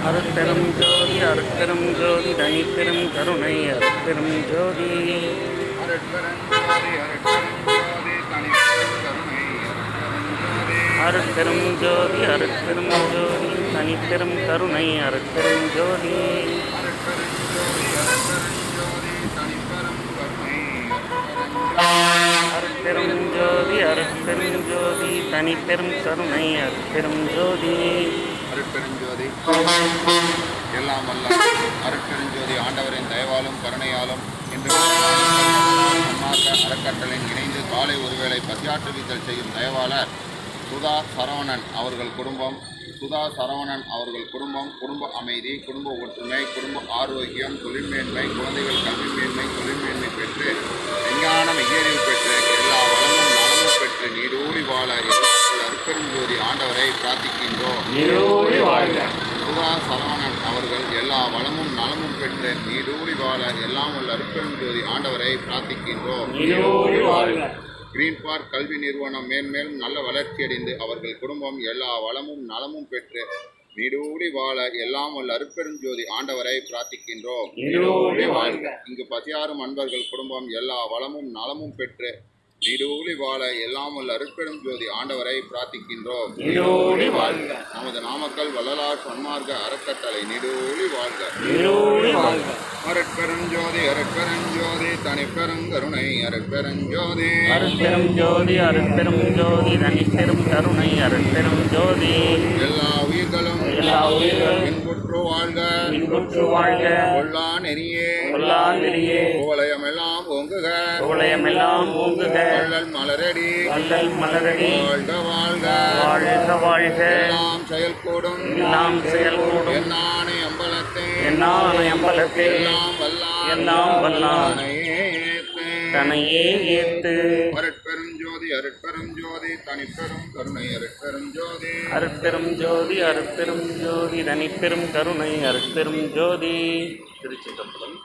அருட்பெரும் ஜோதி அருட்பெரும் ஜோதி தனிப்பெரும் கருணை அருட்பெரும் ஜோதி அருட்பெரும் ஜோதி அருட்பெரும் ஜோதி தனிப்பெரும் கருணை அருட்பெரும் ஜோதி அருட்பெரும் ஜோதி அருட்பெரும் ஜோதி தனிப்பெரும் கருணை அருட்பெரும் ஜோதி அருட்பெருஞ்சோதி எல்லாம் வல்ல அருட்பெருஞ்சோதி ஆண்டவரின் தயவாலும் கருணையாலும் இன்று அறக்கட்டளையின் இணைந்து காலை ஒருவேளை பசியாற்றுவித்தல் செய்யும் தயவாளர் சுதா சரவணன் அவர்கள் குடும்பம் குடும்ப அமைதி, குடும்ப ஒற்றுமை, குடும்ப ஆரோக்கியம், தொழில்மேன்மை, குழந்தைகள் கல்வி மேன்மை, தொழில்மேன்மை பெற்று விஞ்ஞான மெய்யறிவு பெற்று எல்லா வளமும் நலமும் பெற்று நீடூழி வாழ அருட்பெருஞ்சோதி ஆண்டவரை பிரார்த்திக்கின்றோம். சுதா சரவணன் அவர்கள் எல்லா வளமும் நலமும் பெற்று நீடூழி வாழ எல்லாம் உள்ள அருட்பெருஞ்சோதி ஆண்டவரை பிரார்த்திக்கின்றோம். கிரீன் பார்க் கல்வி நிறுவனம் மேன்மேலும் நல்ல வளர்ச்சியடைந்து அவர்கள் குடும்பம் எல்லா வளமும் நலமும் பெற்று நீடூழி வாழ எல்லாம் வல்ல அருட்பெருஞ்சோதி ஆண்டவரை பிரார்த்திக்கின்றோம். இங்கு பசியாறும் அன்பர்கள் குடும்பம் எல்லா வளமும் நலமும் பெற்று நீடூழி வாழ எல்லாம் வல்ல அருட்பெருஞ்சோதி ஆண்டவரை பிரார்த்திக்கின்றோம். நமது நாமக்கல் வள்ளலார் சன்மார்க்க அறக்கட்டளை நீடூழி வாழ்க. அருட்பெருஞ்சோதி அருட்பெருஞ்சோதி தனிப்பெருங்கருணை அருட்பெருஞ்சோதி அருட்பெரும் ஜோதி அருட்பெரும் ஜோதி தனிப்பெரும் கருணை அருட்பெரும் ஜோதி எல்லா உயிர்களும் இன்புற்று வாழ்க கொல்லா நெறியே கோலயமெல்லாம் ஓங்குக வள்ளல் மலரடி வாழ்க எல்லாம் செயல்கூடும் என்னானை அம்பலத்தே எல்லாம் வல்லான் தனையே ஏத்து அருட்பெருஞ்சோதி அருட்பெருஞ்சோதி தனிப்பெரும் கருணை அருட்பெருஞ்சோதி அருட்பெரும் ஜோதி அருட்பெரும் ஜோதி தனிப்பெரும் கருணை அருட்பெரும் ஜோதி. திருச்சிற்றம்பலம்.